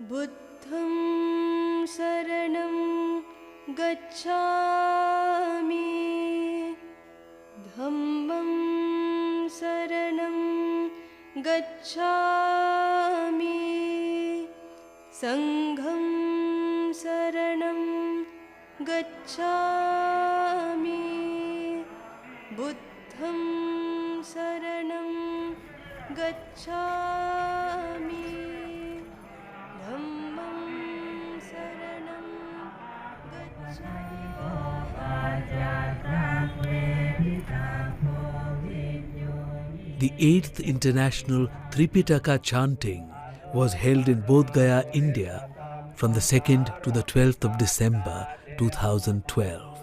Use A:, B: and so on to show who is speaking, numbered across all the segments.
A: Buddham saranam gacchami, dhammam saranam gacchami, sangham saranam gacchami, buddham saranam gacchami, dhammam saranam gacchami.
B: The 8th International Tripitaka Chanting was held in Bodhgaya, India from the 2nd to the 12th of December 2012.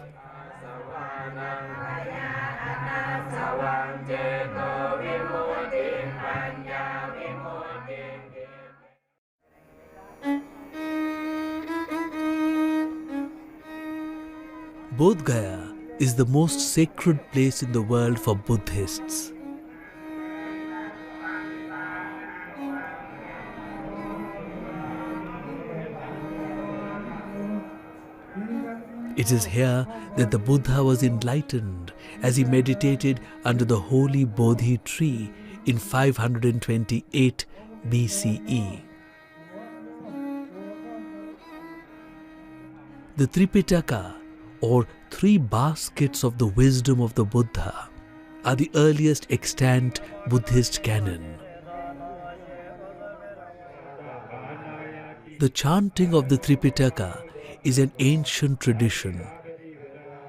B: Bodhgaya is the most sacred place in the world for Buddhists. It is here that the Buddha was enlightened as he meditated under the holy Bodhi tree in 528 BCE. The Tripitaka, or 3 baskets of the wisdom of the Buddha, are the earliest extant Buddhist canon. The chanting of the Tripitaka is an ancient tradition.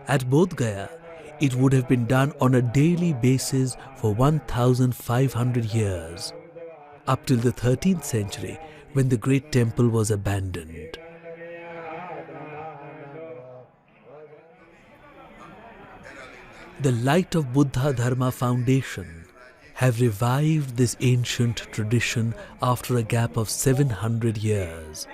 B: At Bodhgaya, it would have been done on a daily basis for 1,500 years, up till the 13th century when the great temple was abandoned. The light of Buddha Dharma Foundation have revived this ancient tradition after a gap of 700 years.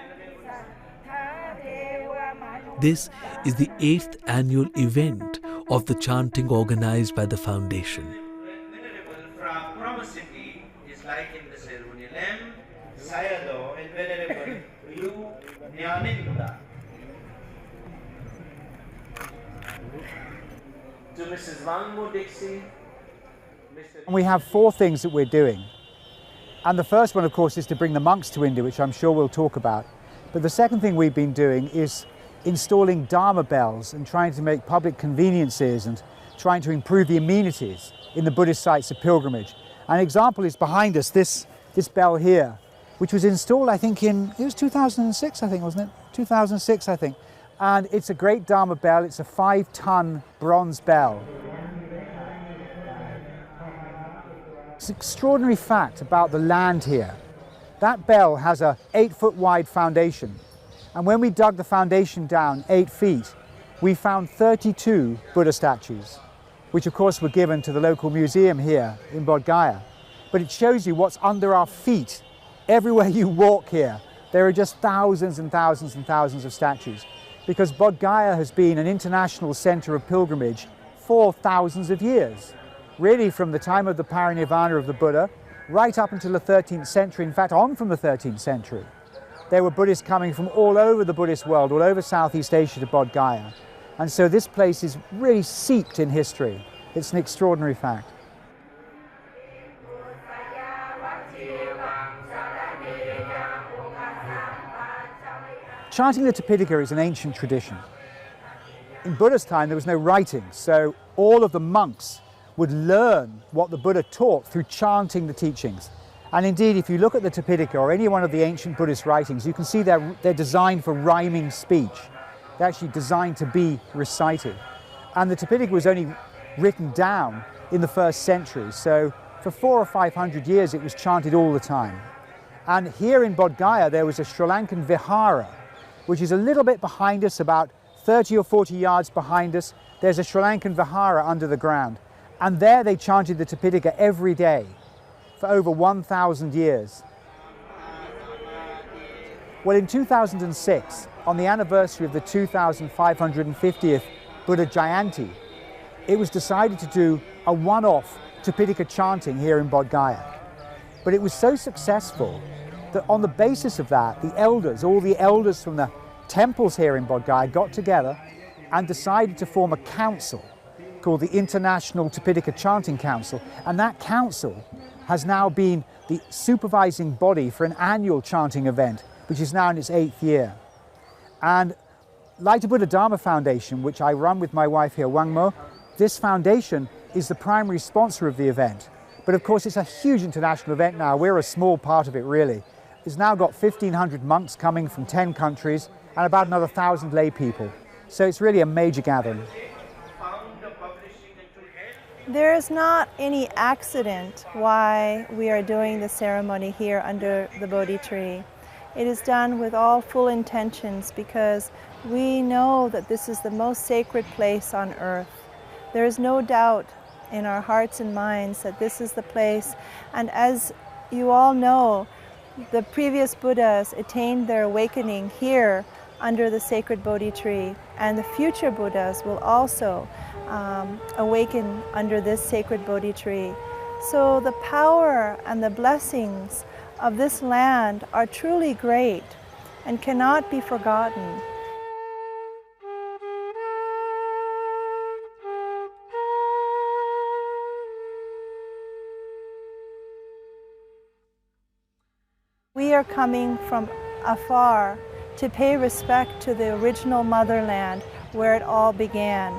B: This is the 8th annual event of the chanting organized by the foundation.
C: Venerable Fra Promosity is like in the ceremony Lem, Sayadaw and Venerable Liu Nyaninda. To Mrs. Wangmo Dixie,
D: And we have 4 things that we're doing. And the first one, of course, is to bring the monks to India, which I'm sure we'll talk about. But the second thing we've been doing is installing Dharma bells and trying to make public conveniences and trying to improve the amenities in the Buddhist sites of pilgrimage. An example is behind us, this bell here, which was installed, I think, it was 2006, I think, wasn't it? 2006, I think. And it's a great Dharma bell. It's a 5-ton bronze bell. It's an extraordinary fact about the land here. That bell has a 8-foot wide foundation. And when we dug the foundation down 8 feet, we found 32 Buddha statues, which of course were given to the local museum here in Bodhgaya. But it shows you what's under our feet. Everywhere you walk here, there are just thousands and thousands and thousands of statues, because Bodhgaya has been an international center of pilgrimage for thousands of years. Really from the time of the parinirvana of the Buddha, right up until the 13th century, in fact on from the 13th century. There were Buddhists coming from all over the Buddhist world, all over Southeast Asia to Bodhgaya. And so this place is really steeped in history. It's an extraordinary fact. Chanting the Tripitaka is an ancient tradition. In Buddha's time, there was no writing, so all of the monks would learn what the Buddha taught through chanting the teachings. And indeed, if you look at the Tripitaka or any one of the ancient Buddhist writings, you can see they're designed for rhyming speech. They're actually designed to be recited. And the Tripitaka was only written down in the 1st century, so for 400 or 500 years it was chanted all the time. And here in Bodhgaya there was a Sri Lankan vihara, which is a little bit behind us, about 30 or 40 yards behind us. There's a Sri Lankan vihara under the ground. And there they chanted the Tripitaka every day for over 1,000 years. Well, in 2006, on the anniversary of the 2550th Buddha Jayanti, it was decided to do a one-off Tripitaka chanting here in Bodhgaya. But it was so successful that on the basis of that, the elders, all the elders from the temples here in Bodhgaya got together and decided to form a council called the International Tripitaka Chanting Council, and that council has now been the supervising body for an annual chanting event, which is now in its 8th year. And like the Buddha Dharma Foundation, which I run with my wife here, Wang Mo, this foundation is the primary sponsor of the event. But of course it's a huge international event now. We're a small part of it really. It's now got 1,500 monks coming from 10 countries and about another 1,000 lay people. So it's really a major gathering.
E: There is not any accident why we are doing the ceremony here under the Bodhi tree. It is done with all full intentions because we know that this is the most sacred place on earth. There is no doubt in our hearts and minds that this is the place, and as you all know, the previous Buddhas attained their awakening here under the sacred Bodhi tree, and the future Buddhas will also awaken under this sacred Bodhi tree. So the power and the blessings of this land are truly great and cannot be forgotten. We are coming from afar to pay respect to the original motherland where it all began.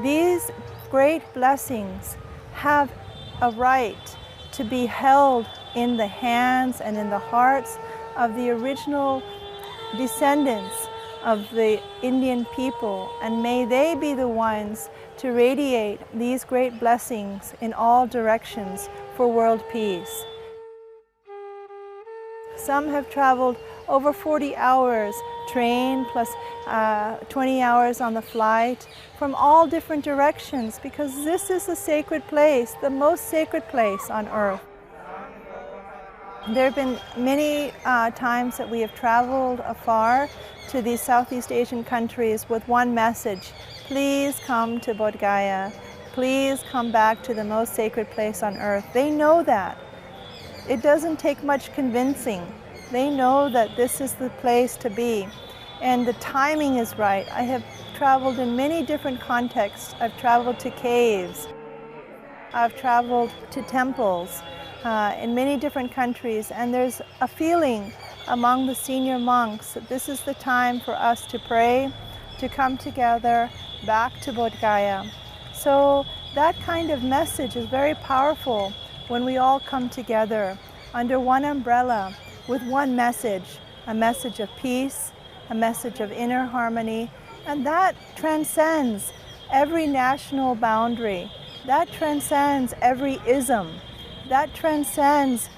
E: These great blessings have a right to be held in the hands and in the hearts of the original descendants of the Indian people, and may they be the ones to radiate these great blessings in all directions for world peace. Some have traveled over 40 hours, train plus 20 hours on the flight, from all different directions, because this is a sacred place, the most sacred place on earth. There have been many times that we have traveled afar to these Southeast Asian countries with one message: please come to Bodhgaya, please come back to the most sacred place on earth. They know that. It doesn't take much convincing. They know that this is the place to be, and the timing is right. I have traveled in many different contexts. I've traveled to caves, I've traveled to temples in many different countries, and there's a feeling among the senior monks that this is the time for us to pray, to come together back to Bodhgaya. So that kind of message is very powerful when we all come together under one umbrella with one message, a message of peace, a message of inner harmony, and that transcends every national boundary. That transcends every ism. That transcends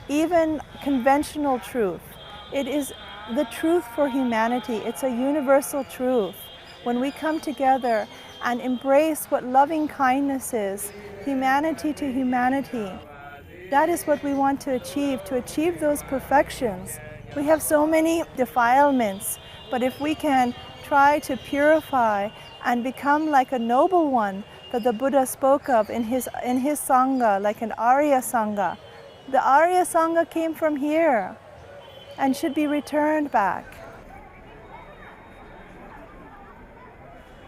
E: even conventional truth. It is the truth for humanity. It's a universal truth. When we come together and embrace what loving kindness is, humanity to humanity, that is what we want to achieve those perfections. We have so many defilements, but if we can try to purify and become like a noble one that the Buddha spoke of in his Sangha, like an Arya Sangha. The Arya Sangha came from here and should be returned back.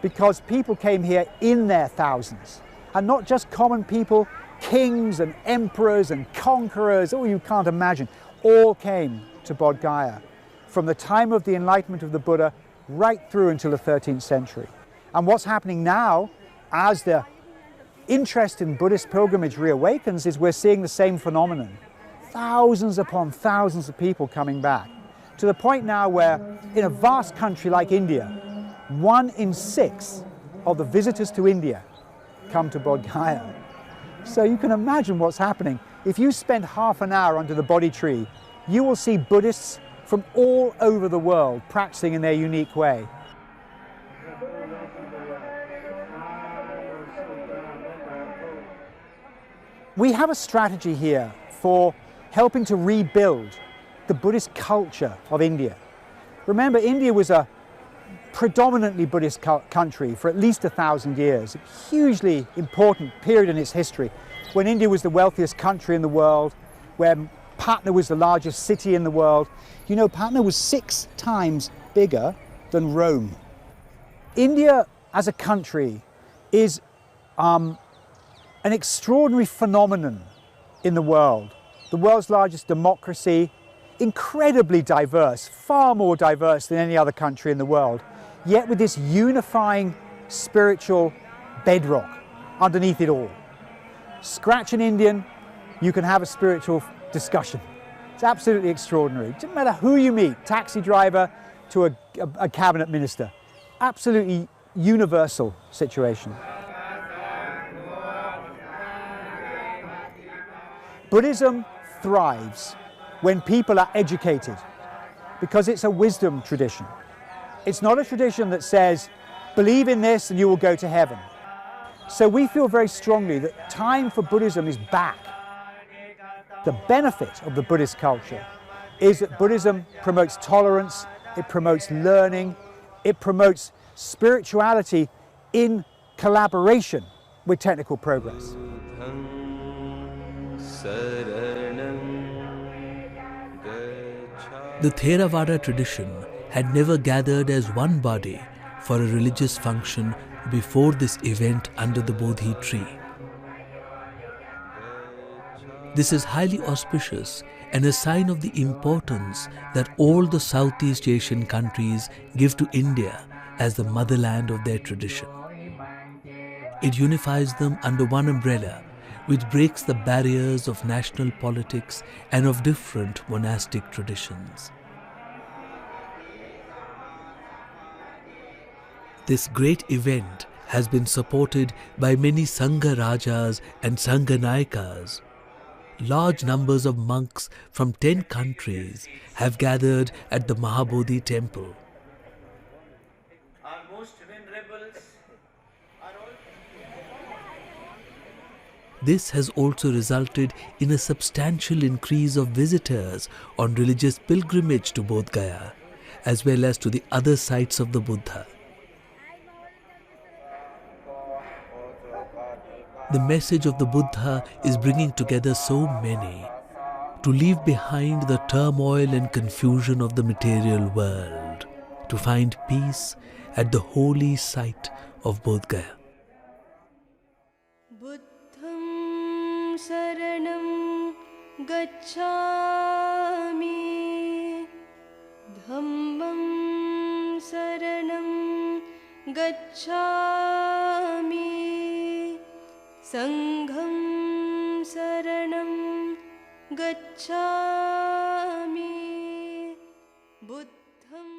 D: Because people came here in their thousands, and not just common people, kings and emperors and conquerors, you can't imagine, all came to Bodhgaya from the time of the enlightenment of the Buddha right through until the 13th century. And what's happening now, as the interest in Buddhist pilgrimage reawakens, is we're seeing the same phenomenon. Thousands upon thousands of people coming back, to the point now where in a vast country like India, 1 in 6 of the visitors to India come to Bodhgaya. So you can imagine what's happening. If you spend half an hour under the Bodhi tree, you will see Buddhists from all over the world practicing in their unique way. We have a strategy here for helping to rebuild the Buddhist culture of India. Remember, India was a predominantly Buddhist country for at least 1,000 years, a hugely important period in its history, when India was the wealthiest country in the world, where Patna was the largest city in the world. You know, Patna was 6 times bigger than Rome. India as a country is an extraordinary phenomenon in the world's largest democracy, incredibly diverse, far more diverse than any other country in the world, yet with this unifying spiritual bedrock underneath it all. Scratch an Indian, you can have a spiritual discussion. It's absolutely extraordinary. It doesn't matter who you meet, taxi driver to a cabinet minister. Absolutely universal situation. Buddhism thrives when people are educated because it's a wisdom tradition. It's not a tradition that says, believe in this and you will go to heaven. So we feel very strongly that time for Buddhism is back. The benefit of the Buddhist culture is that Buddhism promotes tolerance, it promotes learning, it promotes spirituality in collaboration with technical progress.
B: The Theravada tradition had never gathered as one body for a religious function before this event under the Bodhi tree. This is highly auspicious and a sign of the importance that all the Southeast Asian countries give to India as the motherland of their tradition. It unifies them under one umbrella, which breaks the barriers of national politics and of different monastic traditions. This great event has been supported by many Sangha Rajas and Sangha Nayakas. Large numbers of monks from 10 countries have gathered at the Mahabodhi temple.
C: Our most venerables are all...
B: This has also resulted in a substantial increase of visitors on religious pilgrimage to Bodhgaya, as well as to the other sites of the Buddha. The message of the Buddha is bringing together so many to leave behind the turmoil and confusion of the material world, to find peace at the holy site of Bodhgaya.
A: Buddham saranam gacchami, dhammam saranam gacchami, sangham saranam gacchami, buddham